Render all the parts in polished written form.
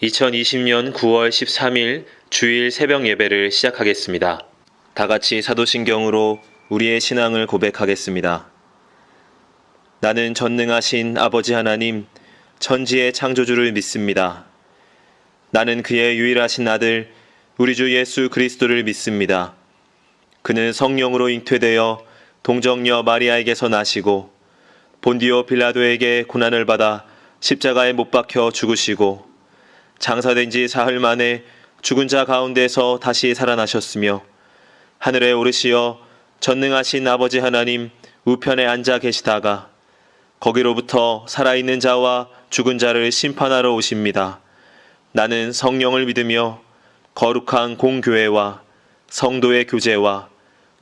2020년 9월 13일 주일 새벽 예배를 시작하겠습니다. 다 같이 사도신경으로 우리의 신앙을 고백하겠습니다. 나는 전능하신 아버지 하나님, 천지의 창조주를 믿습니다. 나는 그의 유일하신 아들, 우리 주 예수 그리스도를 믿습니다. 그는 성령으로 잉태되어 동정녀 마리아에게서 나시고 본디오 빌라도에게 고난을 받아 십자가에 못 박혀 죽으시고 장사된 지 사흘 만에 죽은 자 가운데서 다시 살아나셨으며 하늘에 오르시어 전능하신 아버지 하나님 우편에 앉아 계시다가 거기로부터 살아있는 자와 죽은 자를 심판하러 오십니다. 나는 성령을 믿으며 거룩한 공교회와 성도의 교제와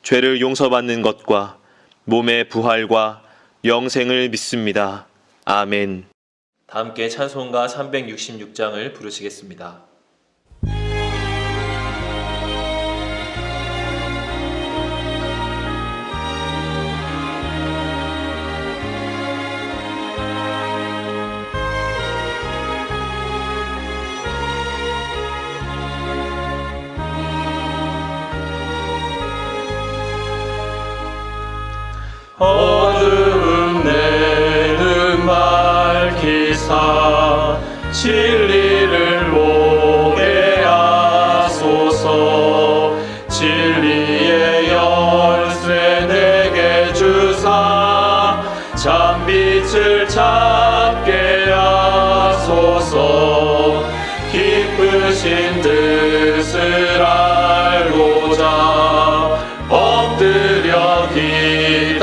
죄를 용서받는 것과 몸의 부활과 영생을 믿습니다. 아멘. 다 함께 찬송가 366장을 부르시겠습니다. 어두운 내 눈 밝히사 진리를 보게 하소서. 진리의 열쇠 내게 주사 참빛을 찾게 하소서. 기쁘신 뜻을 알고자 엎드려 기다리오니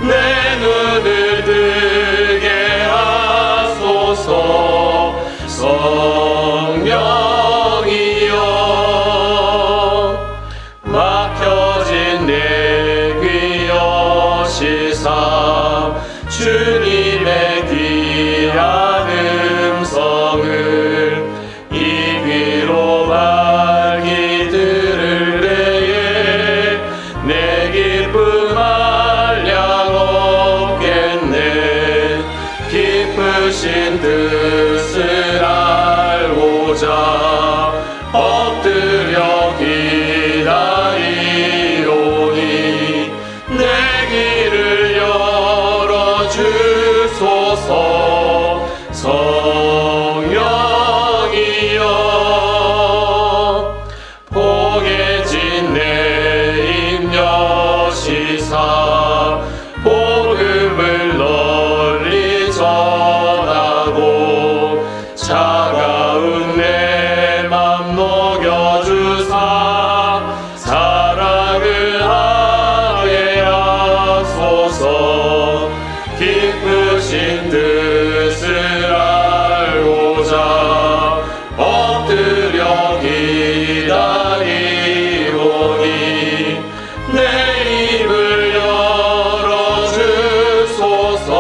내 눈을 뜨게 하소서. 성령이여 막혀진 내 귀 여시사 주님의 귀한 음성을 이 귀로 밝히 들을 때에 내 기쁨 한량 없겠네. 기쁘신 뜻을 알고자 엎드려 기다리오니 내 길을 열어 주소서. 성령이여 포개진 내 입 여시사 복음을 널리 전하고 차가운 내 맘 녹여주사 사랑을 하게 하소서. 기쁘신 뜻을 알고자 엎드려 기다리오니 내 입을 열어 주소서.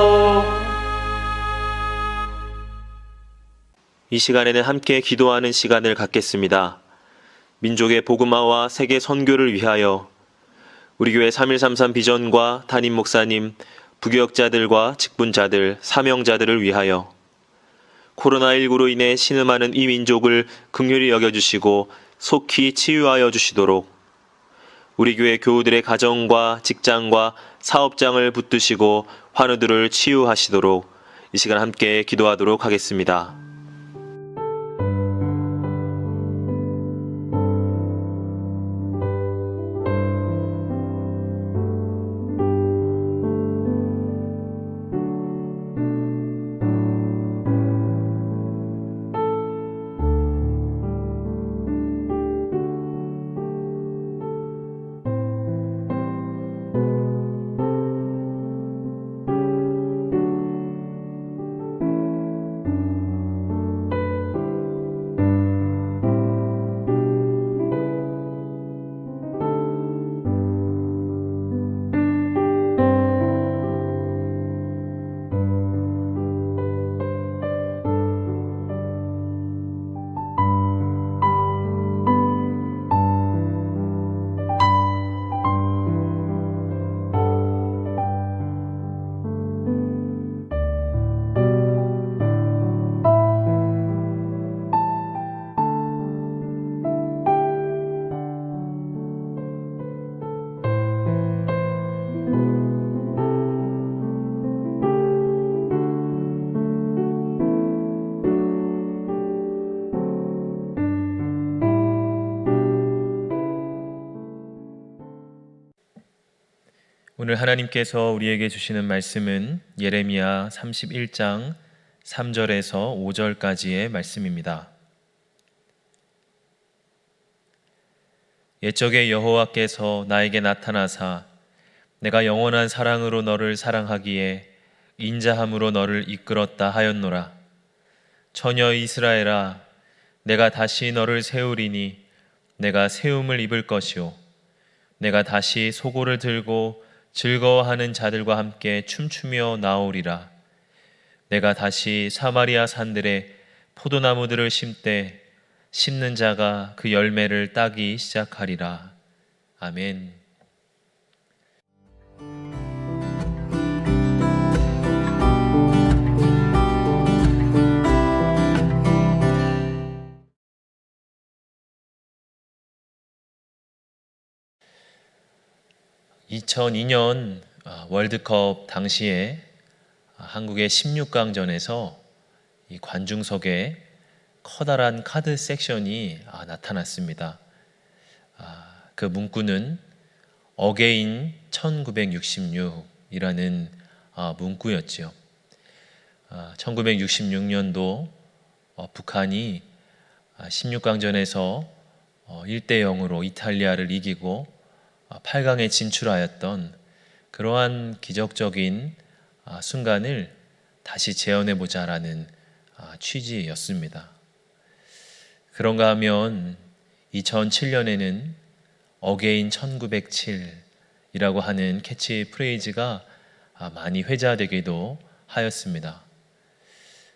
성령이여 이 시간에는 함께 기도하는 시간을 갖겠습니다. 민족의 복음화와 세계 선교를 위하여 우리 교회 3133 비전과 담임 목사님, 부교역자들과 직분자들, 사명자들을 위하여 코로나19로 인해 신음하는 이 민족을 긍휼히 여겨주시고 속히 치유하여 주시도록 우리 교회 교우들의 가정과 직장과 사업장을 붙드시고 환우들을 치유하시도록 이 시간 함께 기도하도록 하겠습니다. 오늘 하나님께서 우리에게 주시는 말씀은 예레미야 31장 3절에서 5절까지의 말씀입니다. 옛적에 여호와께서 나에게 나타나사 내가 영원한 사랑으로 너를 사랑하기에 인자함으로 너를 이끌었다 하였노라. 처녀 이스라엘아, 내가 다시 너를 세우리니 내가 세움을 입을 것이요 내가 다시 소고를 들고 즐거워하는 자들과 함께 춤추며 나오리라. 내가 다시 사마리아 산들에 포도나무들을 심되 심는 자가 그 열매를 따기 시작하리라. 아멘. (2002년) 월드컵 당시에 한국의 16강전에서 이 관중석에 커다란 카드 섹션이 나타났습니다. 그 문구는 어게인 1966이라는 문구였지요. 1966년도 북한이 16강전에서 1대0으로 이탈리아를 이기고 8강에 진출하였던 그러한 기적적인 순간을 다시 재현해보자라는 취지였습니다. 그런가 하면 2007년에는 어게인 1907이라고 하는 캐치프레이즈가 많이 회자되기도 하였습니다.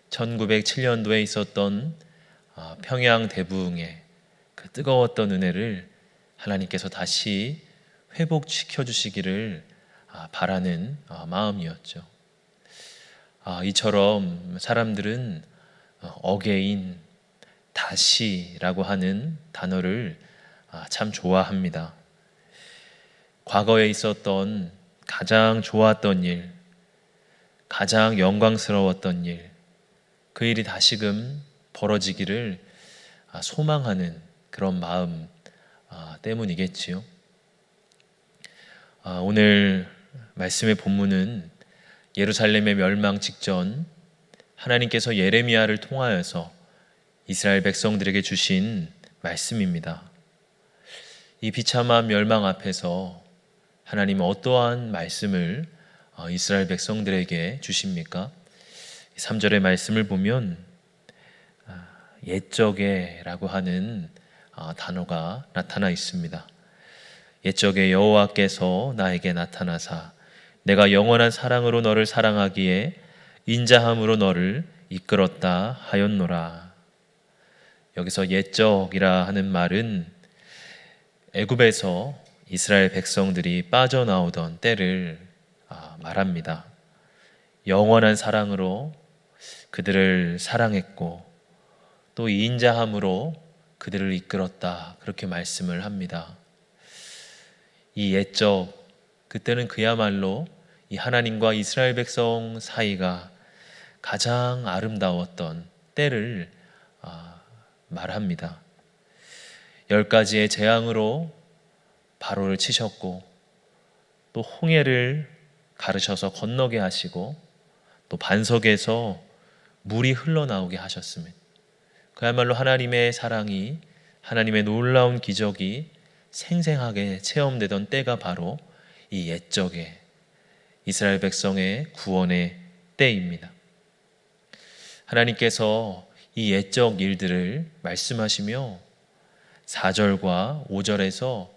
1907년도에 있었던 평양 대부흥의 그 뜨거웠던 은혜를 하나님께서 다시 회복시켜 주시기를 바라는 마음이었죠. 이처럼 사람들은 어게인, 다시라고 하는 단어를 참 좋아합니다. 과거에 있었던 가장 좋았던 일, 가장 영광스러웠던 일, 그 일이 다시금 벌어지기를 소망하는 그런 마음 때문이겠지요. 오늘 말씀의 본문은 예루살렘의 멸망 직전 하나님께서 예레미야를 통하여서 이스라엘 백성들에게 주신 말씀입니다. 이 비참한 멸망 앞에서 하나님은 어떠한 말씀을 이스라엘 백성들에게 주십니까? 3절의 말씀을 보면 옛적에라고 하는 단어가 나타나 있습니다. 옛적에 여호와께서 나에게 나타나사 내가 영원한 사랑으로 너를 사랑하기에 인자함으로 너를 이끌었다 하였노라. 여기서 옛적이라 하는 말은 애굽에서 이스라엘 백성들이 빠져나오던 때를 말합니다. 영원한 사랑으로 그들을 사랑했고 또 인자함으로 그들을 이끌었다, 그렇게 말씀을 합니다. 이 옛적, 그때는 그야말로 이 하나님과 이스라엘 백성 사이가 가장 아름다웠던 때를 말합니다. 10가지의 재앙으로 바로를 치셨고 또 홍해를 가르셔서 건너게 하시고 또 반석에서 물이 흘러나오게 하셨습니다. 그야말로 하나님의 사랑이, 하나님의 놀라운 기적이 생생하게 체험되던 때가 바로 이 옛적의 이스라엘 백성의 구원의 때입니다. 하나님께서 이 옛적 일들을 말씀하시며 4절과 5절에서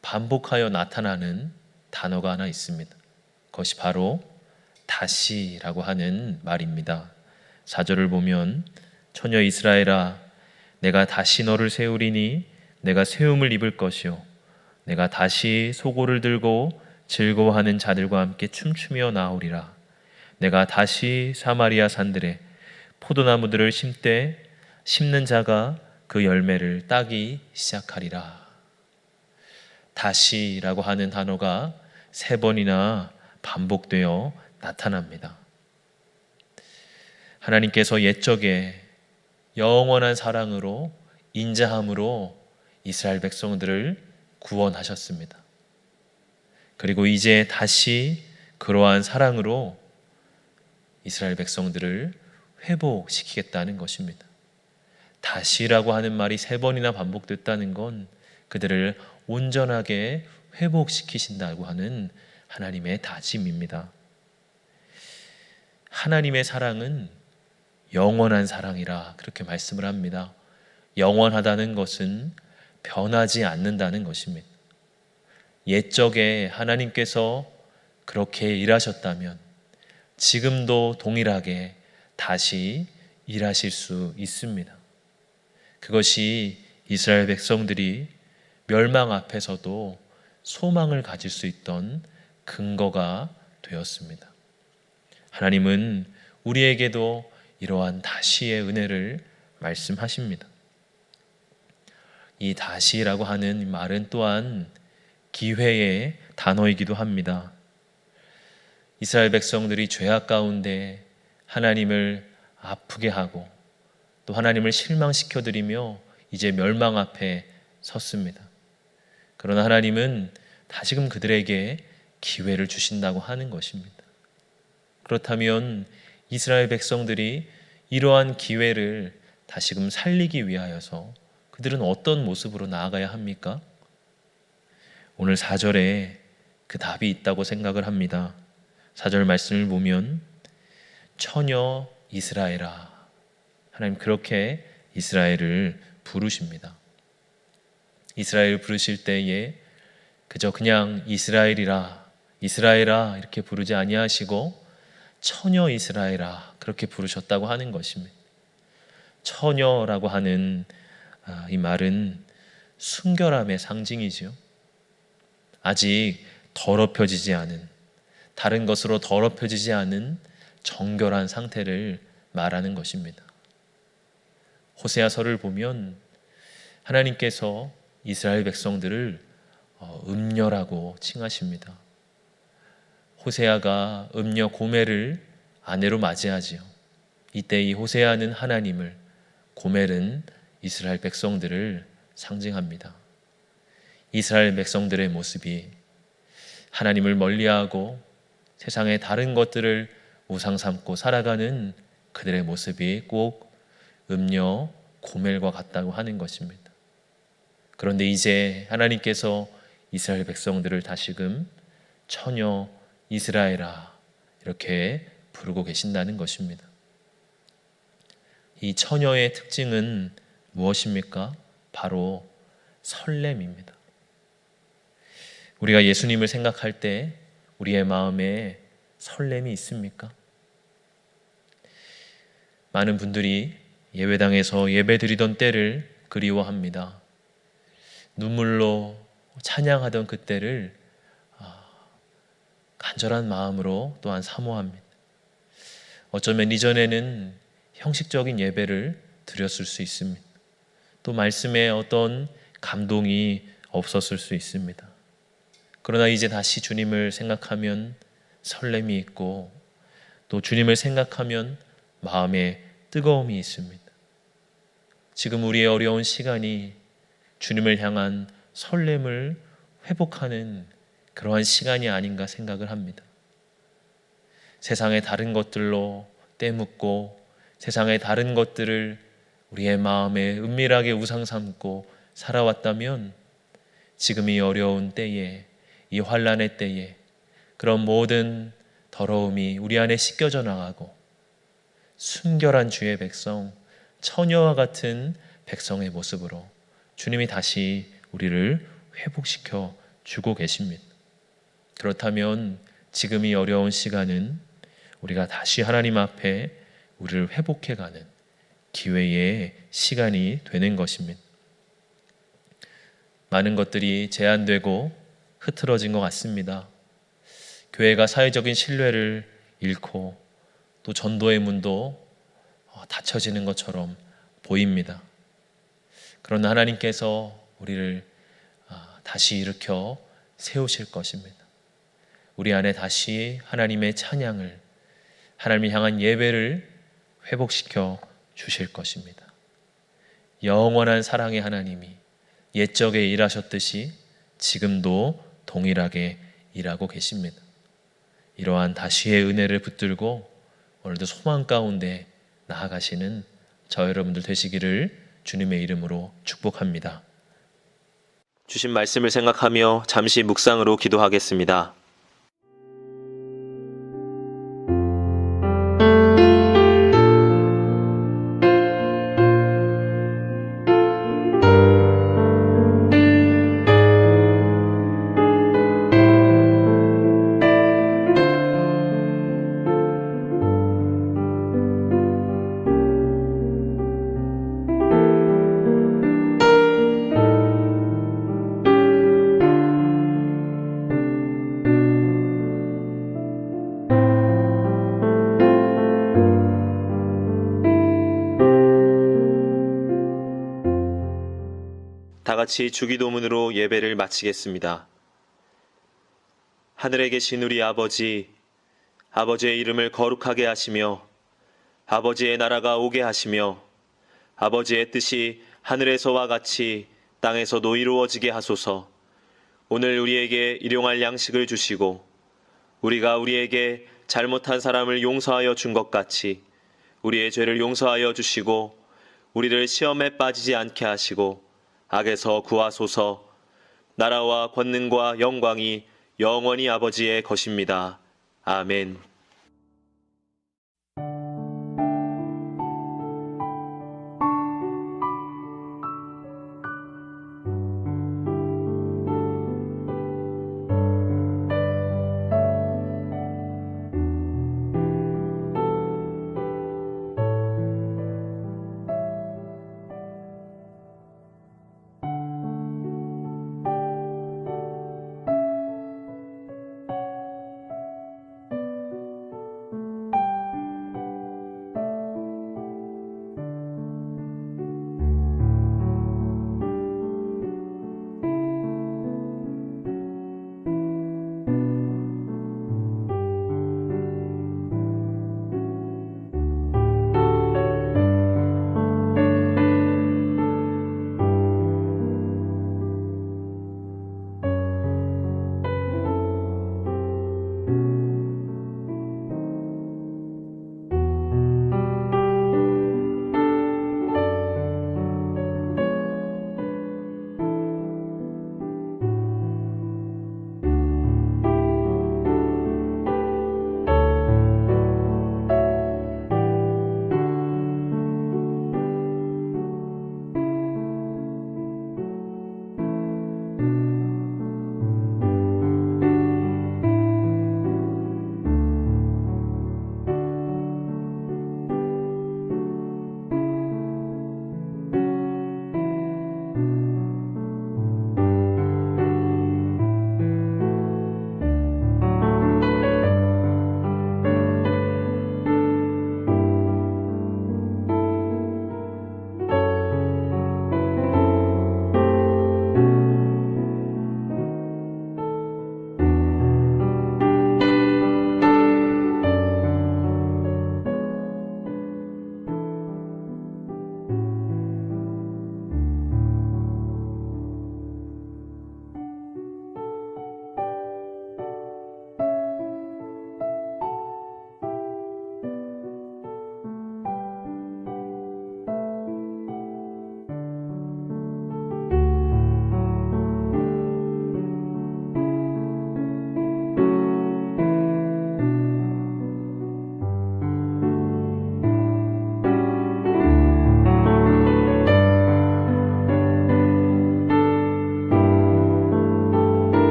반복하여 나타나는 단어가 하나 있습니다. 그것이 바로 다시라고 하는 말입니다. 4절을 보면 처녀 이스라엘아, 내가 다시 너를 세우리니 내가 세움을 입을 것이요 내가 다시 소고를 들고 즐거워하는 자들과 함께 춤추며 나오리라. 내가 다시 사마리아 산들에 포도나무들을 심되 심는 자가 그 열매를 따기 시작하리라. 다시라고 하는 단어가 3번이나 반복되어 나타납니다. 하나님께서 옛적에 영원한 사랑으로 인자함으로 이스라엘 백성들을 구원하셨습니다. 그리고 이제 다시 그러한 사랑으로 이스라엘 백성들을 회복시키겠다는 것입니다. 다시라고 하는 말이 3번이나 반복됐다는 건 그들을 온전하게 회복시키신다고 하는 하나님의 다짐입니다. 하나님의 사랑은 영원한 사랑이라 그렇게 말씀을 합니다. 영원하다는 것은 변하지 않는다는 것입니다. 옛적에 하나님께서 그렇게 일하셨다면 지금도 동일하게 다시 일하실 수 있습니다. 그것이 이스라엘 백성들이 멸망 앞에서도 소망을 가질 수 있던 근거가 되었습니다. 하나님은 우리에게도 이러한 다시의 은혜를 말씀하십니다. 이 다시라고 하는 말은 또한 기회의 단어이기도 합니다. 이스라엘 백성들이 죄악 가운데 하나님을 아프게 하고 또 하나님을 실망시켜드리며 이제 멸망 앞에 섰습니다. 그러나 하나님은 다시금 그들에게 기회를 주신다고 하는 것입니다. 그렇다면 이스라엘 백성들이 이러한 기회를 다시금 살리기 위하여서 그들은 어떤 모습으로 나아가야 합니까? 오늘 4절에 그 답이 있다고 생각을 합니다. 4절 말씀을 보면 처녀 이스라엘아, 하나님 그렇게 이스라엘을 부르십니다. 이스라엘을 부르실 때에 그저 그냥 이스라엘이라 이스라엘아 이렇게 부르지 아니하시고 처녀 이스라엘아 그렇게 부르셨다고 하는 것입니다. 처녀라고 하는 이 말은 순결함의 상징이지요. 아직 더럽혀지지 않은, 다른 것으로 더럽혀지지 않은 정결한 상태를 말하는 것입니다. 호세아서를 보면 하나님께서 이스라엘 백성들을 음녀라고 칭하십니다. 호세아가 음녀 고멜을 아내로 맞이하지요. 이때 이 호세아는 하나님을, 고멜은 이스라엘 백성들을 상징합니다. 이스라엘 백성들의 모습이 하나님을 멀리하고 세상의 다른 것들을 우상 삼고 살아가는 그들의 모습이 꼭 음녀 고멜과 같다고 하는 것입니다. 그런데 이제 하나님께서 이스라엘 백성들을 다시금 처녀 이스라엘아 이렇게 부르고 계신다는 것입니다. 이 처녀의 특징은 무엇입니까? 바로 설렘입니다. 우리가 예수님을 생각할 때 우리의 마음에 설렘이 있습니까? 많은 분들이 예배당에서 예배드리던 때를 그리워합니다. 눈물로 찬양하던 그때를 간절한 마음으로 또한 사모합니다. 어쩌면 이전에는 형식적인 예배를 드렸을 수 있습니다. 또 말씀에 어떤 감동이 없었을 수 있습니다. 그러나 이제 다시 주님을 생각하면 설렘이 있고 또 주님을 생각하면 마음에 뜨거움이 있습니다. 지금 우리의 어려운 시간이 주님을 향한 설렘을 회복하는 그러한 시간이 아닌가 생각을 합니다. 세상의 다른 것들로 때묻고 세상의 다른 것들을 우리의 마음에 은밀하게 우상 삼고 살아왔다면 지금 이 어려운 때에, 이 환난의 때에 그런 모든 더러움이 우리 안에 씻겨져 나가고 순결한 주의 백성, 처녀와 같은 백성의 모습으로 주님이 다시 우리를 회복시켜 주고 계십니다. 그렇다면 지금 이 어려운 시간은 우리가 다시 하나님 앞에 우리를 회복해가는 기회의 시간이 되는 것입니다. 많은 것들이 제한되고 흐트러진 것 같습니다. 교회가 사회적인 신뢰를 잃고 또 전도의 문도 닫혀지는 것처럼 보입니다. 그러나 하나님께서 우리를 다시 일으켜 세우실 것입니다. 우리 안에 다시 하나님의 찬양을, 하나님을 향한 예배를 회복시켜 주실 것입니다. 영원한 사랑의 하나님이 옛적에 일하셨듯이 지금도 동일하게 일하고 계십니다. 이러한 다시의 은혜를 붙들고 오늘도 소망 가운데 나아가시는 저 여러분들 되시기를 주님의 이름으로 축복합니다. 주신 말씀을 생각하며 잠시 묵상으로 기도하겠습니다. 다 같이 주기도문으로 예배를 마치겠습니다. 하늘에 계신 우리 아버지, 아버지의 이름을 거룩하게 하시며 아버지의 나라가 오게 하시며 아버지의 뜻이 하늘에서와 같이 땅에서도 이루어지게 하소서. 오늘 우리에게 일용할 양식을 주시고 우리가 우리에게 잘못한 사람을 용서하여 준 것 같이 우리의 죄를 용서하여 주시고 우리를 시험에 빠지지 않게 하시고 악에서 구하소서. 나라와 권능과 영광이 영원히 아버지의 것입니다. 아멘.